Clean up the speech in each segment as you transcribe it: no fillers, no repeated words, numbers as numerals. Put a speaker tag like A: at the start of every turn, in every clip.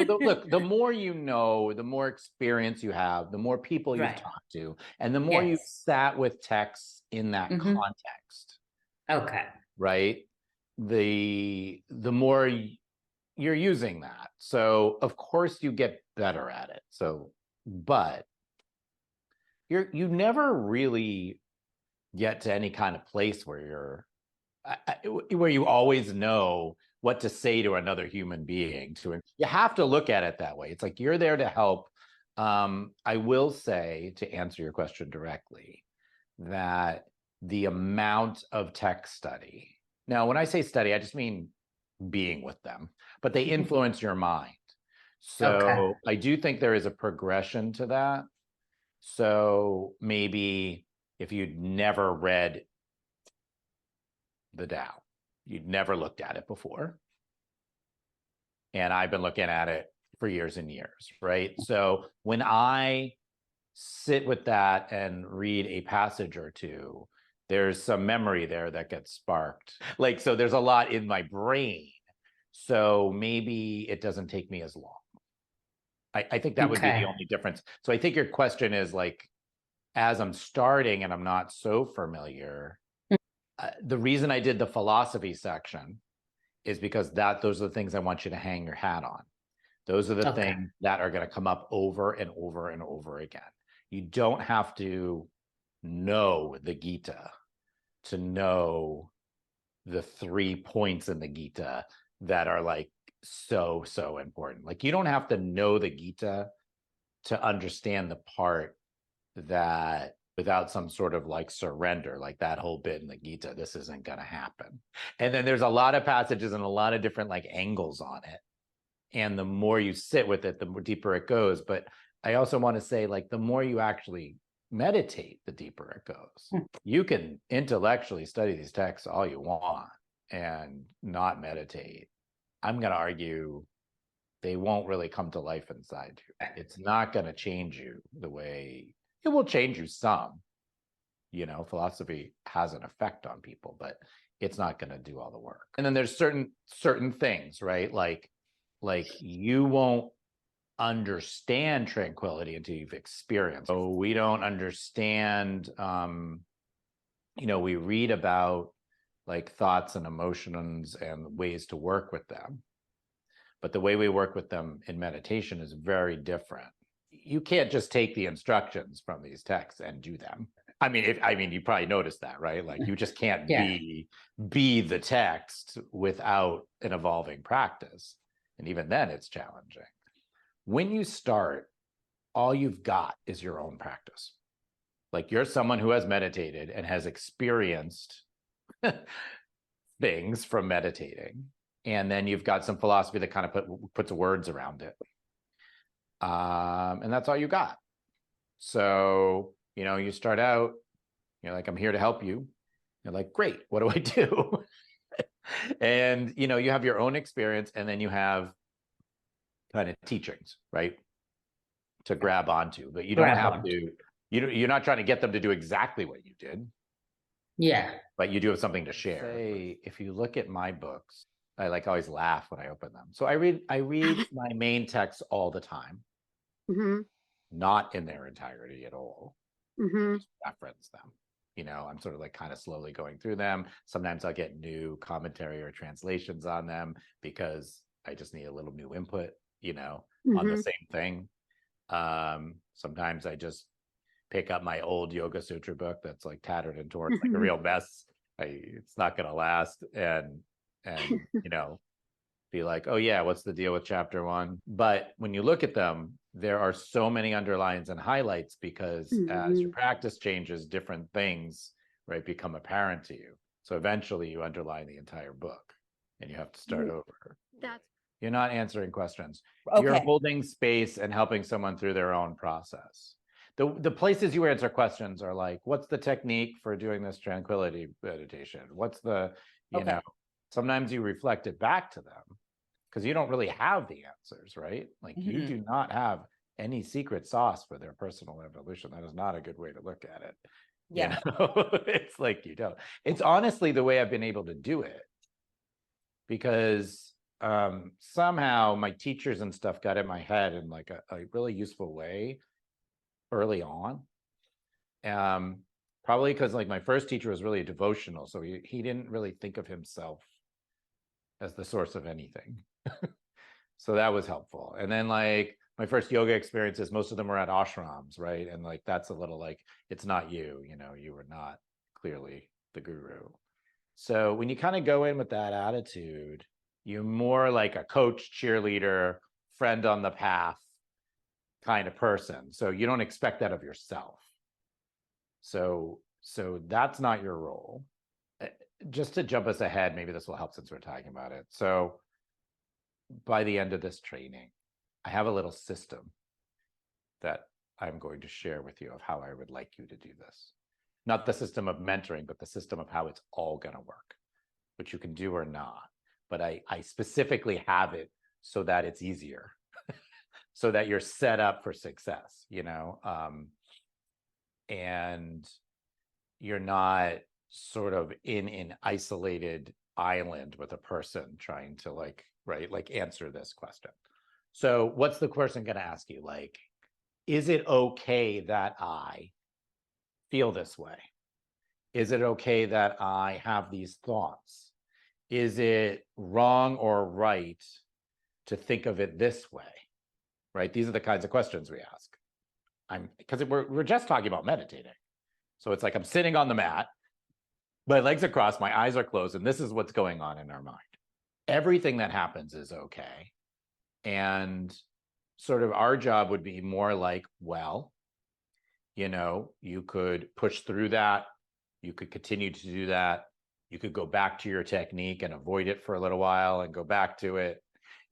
A: look, the more you know, the more experience you have, the more people you've
B: Right.
A: talked to, and the more you've
B: Yes.
A: sat with texts in that context,
B: Okay.
A: right? The more you're using that. So of course you get better at it. So, but you never really get to any kind of place where where you always know what to say to another human being. You have to look at it that way. It's like you're there to help. I will say, to answer your question directly, that the amount of tech study, now when I say study, I just mean being with them, but they influence your mind. So I do think there is a progression to that. So maybe if you'd never read the Tao, you'd never looked at it before. And I've been looking at it for years and years, right? So when I sit with that and read a passage or two, there's some memory there that gets sparked. Like, so there's a lot in my brain. So maybe it doesn't take me as long. I think that would be the only difference. So I think your question is like, as I'm starting and I'm not so familiar, the reason I did the philosophy section is because those are the things I want you to hang your hat on. Those are the things that are going to come up over and over and over again. You don't have to know the Gita to know the 3 points in the Gita that are like so important. Like you don't have to know the Gita to understand the part that without some sort of like surrender, like that whole bit in the Gita, this isn't going to happen. And then there's a lot of passages and a lot of different like angles on it. And the more you sit with it, the more deeper it goes. But I also want to say, like, the more you actually meditate, the deeper it goes. You can intellectually study these texts all you want and not meditate. I'm going to argue they won't really come to life inside you. It's not going to change you the way it will change you some. You know, philosophy has an effect on people, but it's not going to do all the work. And then there's certain things, right? Like you won't understand tranquility until you've experienced. So we don't understand, we read about like thoughts and emotions and ways to work with them. But the way we work with them in meditation is very different. You can't just take the instructions from these texts and do them. I mean, you probably noticed that, right? Like you just can't be the text without an evolving practice. And even then it's challenging. When you start, all you've got is your own practice. Like you're someone who has meditated and has experienced things from meditating. And then you've got some philosophy that kind of puts words around it. And that's all you got. So, you start out, you're like, I'm here to help you. You're like, great, what do I do? And, you have your own experience and then you have kind of teachings, right? To grab onto, but you don't have to, you're not trying to get them to do exactly what you did.
B: Yeah.
A: But you do have something to share. Say, if you look at my books, I like always laugh when I open them. So I read my main texts all the time, not in their entirety at all. I just reference them. I'm sort of like kind of slowly going through them. Sometimes I'll get new commentary or translations on them because I just need a little new input, on the same thing. Sometimes I just pick up my old Yoga Sutra book that's like tattered and torn, like a real mess. It's not going to last. And be like, oh yeah, what's the deal with chapter 1? But when you look at them, there are so many underlines and highlights because as your practice changes, different things, right, become apparent to you. So eventually you underline the entire book and you have to start over. You're not answering questions. You're holding space and helping someone through their own process. The places you answer questions are like, what's the technique for doing this tranquility meditation? What's the, sometimes you reflect it back to them because you don't really have the answers, right? Like you do not have any secret sauce for their personal evolution. That is not a good way to look at it. Yeah. It's like you don't. It's honestly the way I've been able to do it because somehow my teachers and stuff got in my head in like a really useful way early on. Probably because like my first teacher was really devotional, so he didn't really think of himself as the source of anything. So that was helpful. And then like my first yoga experiences, most of them were at ashrams, right? And like that's a little like, it's not you, you were not clearly the guru. So when you kind of go in with that attitude, you're more like a coach, cheerleader, friend on the path kind of person. So you don't expect that of yourself. So that's not your role. Just to jump us ahead, maybe this will help since we're talking about it. So by the end of this training, I have a little system that I'm going to share with you of how I would like you to do this. Not the system of mentoring, but the system of how it's all going to work, which you can do or not. But I specifically have it so that it's easier, so that you're set up for success, and you're not sort of in an isolated island with a person trying to like answer this question. So what's the person going to ask you? Like, is it okay that I feel this way? Is it okay that I have these thoughts? Is it wrong or right to think of it this way? Right? These are the kinds of questions we ask. Because we're just talking about meditating. So it's like I'm sitting on the mat, my legs are crossed, my eyes are closed, and this is what's going on in our mind. Everything that happens is okay. And sort of our job would be more like, well, you could push through that. You could continue to do that. You could go back to your technique and avoid it for a little while and go back to it.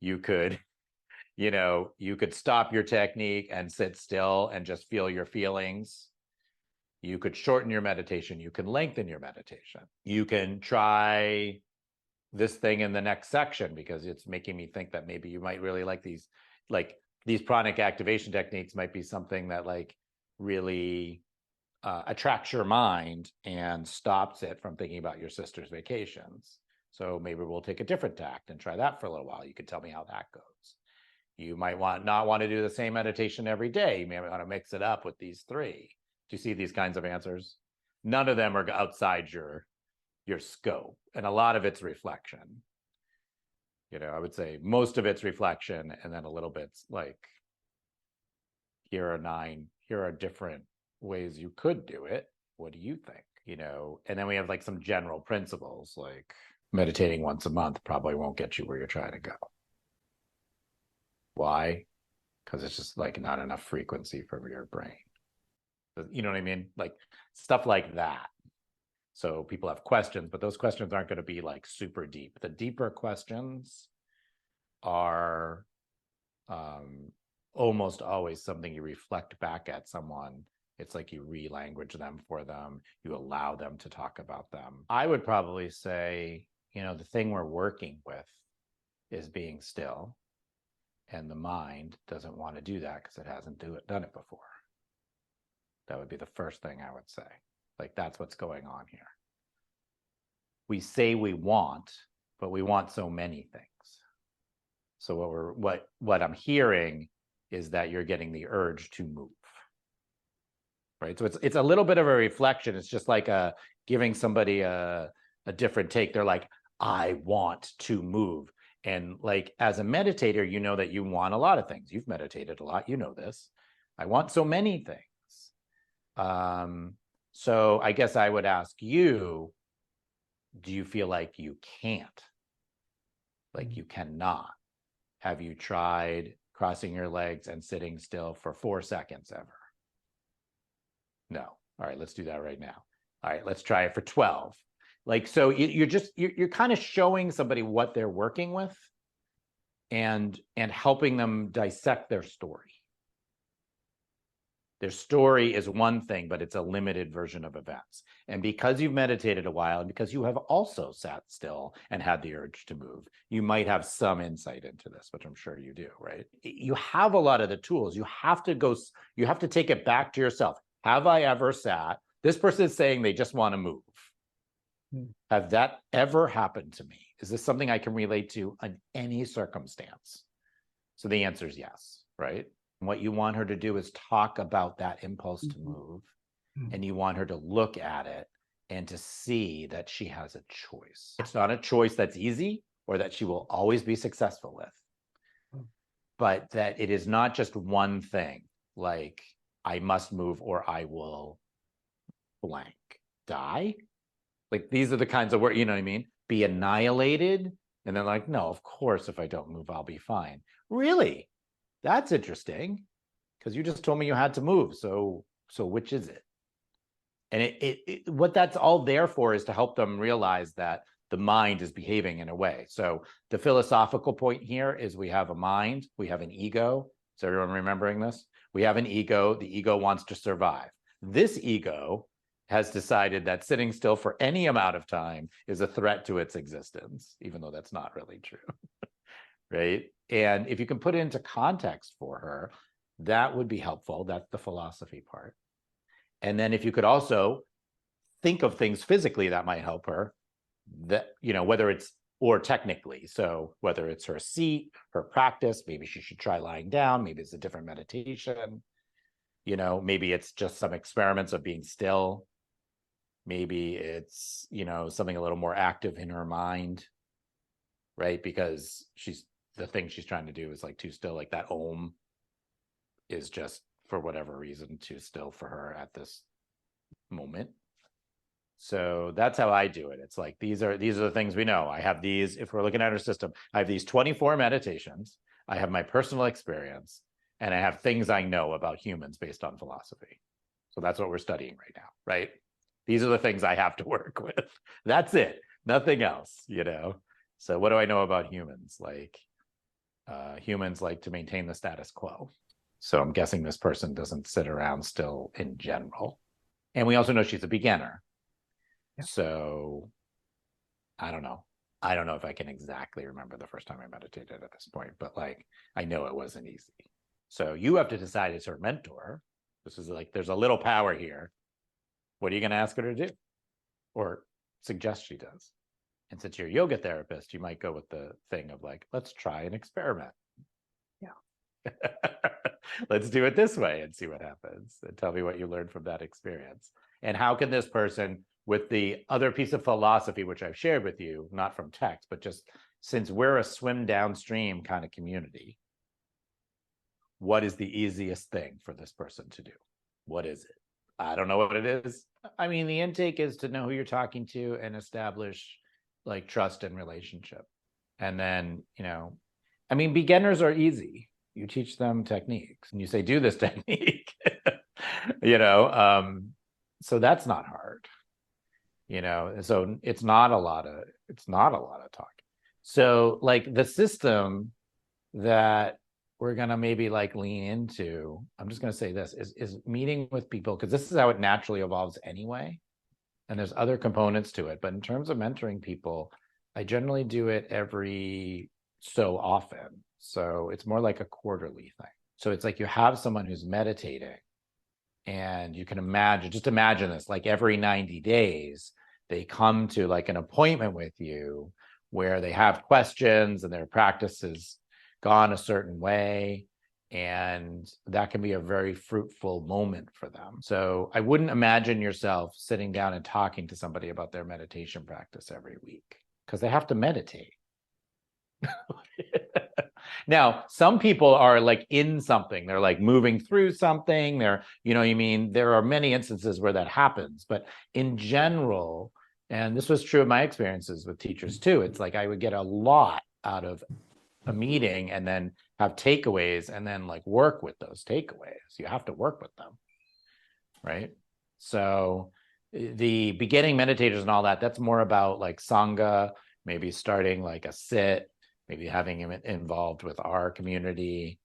A: You could, you could stop your technique and sit still and just feel your feelings. You could shorten your meditation. You can lengthen your meditation. You can try this thing in the next section because it's making me think that maybe you might really like these pranic activation techniques might be something that like really attracts your mind and stops it from thinking about your sister's vacations. So maybe we'll take a different tact and try that for a little while. You can tell me how that goes. You might not want to do the same meditation every day. You may want to mix it up with these three. Do you see these kinds of answers? None of them are outside your scope, and a lot of it's reflection. I would say most of it's reflection, and then a little bit's like, here are different ways you could do it. What do you think? And then we have like some general principles, like meditating once a month probably won't get you where you're trying to go. Why? Because it's just like not enough frequency for your brain. You know what I mean? Like stuff like that. So people have questions, but those questions aren't going to be like super deep. The deeper questions are almost always something you reflect back at someone. It's like you re-language them for them. You allow them to talk about them. I would probably say, the thing we're working with is being still. And the mind doesn't want to do that because it hasn't done it before. That would be the first thing I would say. Like, that's what's going on here. We say we want, but we want so many things. So what I'm hearing is that you're getting the urge to move. Right? So it's a little bit of a reflection. It's just like giving somebody a different take. They're like, I want to move. And like, as a meditator, you know that you want a lot of things. You've meditated a lot. You know this. I want so many things. So I guess I would ask you, do you feel like you can't? Like you cannot? Have you tried crossing your legs and sitting still for 4 seconds ever? No. All right, let's do that right now. All right, let's try it for 12. Like, so you're kind of showing somebody what they're working with and helping them dissect their story. Their story is one thing, but it's a limited version of events. And because you've meditated a while, and because you have also sat still and had the urge to move, you might have some insight into this, which I'm sure you do, right? You have a lot of the tools. You have to take it back to yourself. Have I ever sat? This person is saying they just want to move. Have that ever happened to me? Is this something I can relate to in any circumstance? So the answer is yes, right? And what you want her to do is talk about that impulse to move, and you want her to look at it and to see that she has a choice. It's not a choice that's easy or that she will always be successful with, but that it is not just one thing, like I must move or I will blank die. Like these are the kinds of words, you know what I mean? Be annihilated. And they're like, no, of course, if I don't move, I'll be fine. Really? That's interesting. Because you just told me you had to move. So which is it? And what that's all there for is to help them realize that the mind is behaving in a way. So the philosophical point here is we have a mind, we have an ego. Is everyone remembering this? We have an ego. The ego wants to survive. This ego has decided that sitting still for any amount of time is a threat to its existence, even though that's not really true, right? And if you can put it into context for her, that would be helpful. That's the philosophy part. And then if you could also think of things physically that might help her, that, you know, whether it's, or technically, so whether it's her seat, her practice, maybe she should try lying down, maybe it's a different meditation, you know, maybe it's just some experiments of being still. Maybe it's, you know, something a little more active in her mind, right? Because the thing she's trying to do is like too still, like that Om is just for whatever reason too still for her at this moment. So that's how I do it. It's like these are the things we know. I have these, if we're looking at our system, I have these 24 meditations, I have my personal experience, and I have things I know about humans based on philosophy. So that's what we're studying right now, right? These are the things I have to work with. That's it. Nothing else, you know? So what do I know about humans? Like humans like to maintain the status quo. So I'm guessing this person doesn't sit around still in general. And we also know she's a beginner. Yeah. So I don't know. I don't know if I can exactly remember the first time I meditated at this point, but like, I know it wasn't easy. So you have to decide as her mentor. This is like, there's a little power here. What are you going to ask her to do or suggest she does? And since you're a yoga therapist, you might go with the thing of like, let's try an experiment. Yeah. Let's do it this way and see what happens. And tell me what you learned from that experience. And how can this person, with the other piece of philosophy, which I've shared with you, not from text, but just since we're a swim downstream kind of community, what is the easiest thing for this person to do? What is it? I don't know what it is. I mean, the intake is to know who you're talking to and establish like trust and relationship. And then, you know, I mean, beginners are easy. You teach them techniques and you say, do this technique, you know, so that's not hard, you know, so it's not a lot of talk. So like the system that we're going to maybe like lean into, I'm just going to say this, is meeting with people, because this is how it naturally evolves anyway. And there's other components to it. But in terms of mentoring people, I generally do it every so often. So it's more like a quarterly thing. So it's like you have someone who's meditating and you can just imagine this, like every 90 days, they come to like an appointment with you where they have questions and their practice has gone a certain way. And that can be a very fruitful moment for them. So I wouldn't imagine yourself sitting down and talking to somebody about their meditation practice every week because they have to meditate. Now, some people are like in something, they're like moving through something, they're, you know, you mean, there are many instances where that happens, but in general, and this was true of my experiences with teachers too, it's like I would get a lot out of a meeting and then have takeaways and then like work with those takeaways. You have to work with them, right? So the beginning meditators and all that, that's more about like Sangha, maybe starting like a sit, maybe having him involved with our community,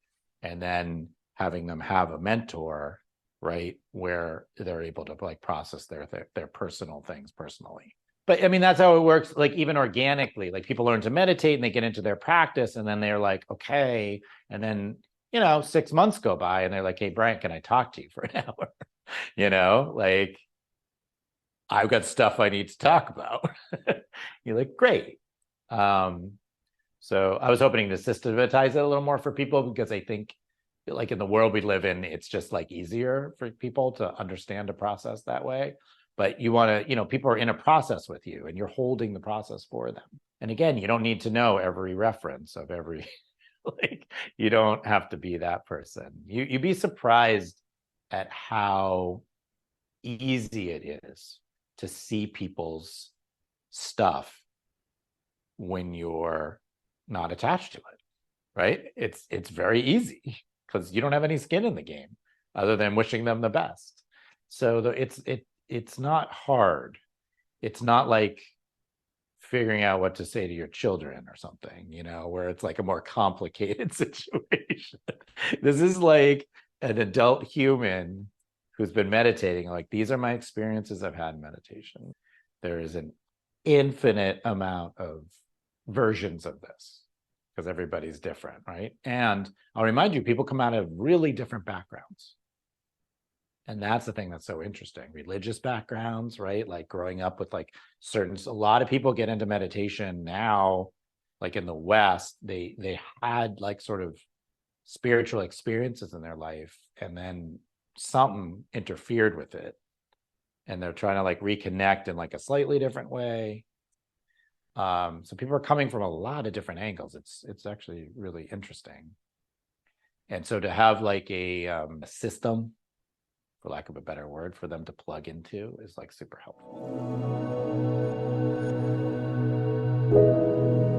A: and then having them have a mentor, right, where they're able to like process their personal things personally. But I mean, that's how it works, like even organically, like people learn to meditate and they get into their practice and then they're like, okay. And then, you know, 6 months go by and they're like, hey, Brandt, can I talk to you for an hour? You know, like I've got stuff I need to talk about. You're like, great. So I was hoping to systematize it a little more for people, because I think like in the world we live in, it's just like easier for people to understand a process that way. But you want to, people are in a process with you and you're holding the process for them. And again, you don't need to know every reference of every, like, you don't have to be that person. You'd be surprised at how easy it is to see people's stuff when you're not attached to it, right? It's very easy because you don't have any skin in the game other than wishing them the best. So it's not hard. It's not like figuring out what to say to your children or something, where it's like a more complicated situation. This is like an adult human who's been meditating. Like, these are my experiences I've had in meditation. There is an infinite amount of versions of this because everybody's different, right? And I'll remind you, people come out of really different backgrounds. And that's the thing that's so interesting. Religious backgrounds, right? Like growing up with like a lot of people get into meditation now, like in the West, they had like sort of spiritual experiences in their life, and then something interfered with it. And they're trying to like reconnect in like a slightly different way. So people are coming from a lot of different angles. It's actually really interesting. And so to have like a system, for lack of a better word, for them to plug into is like super helpful.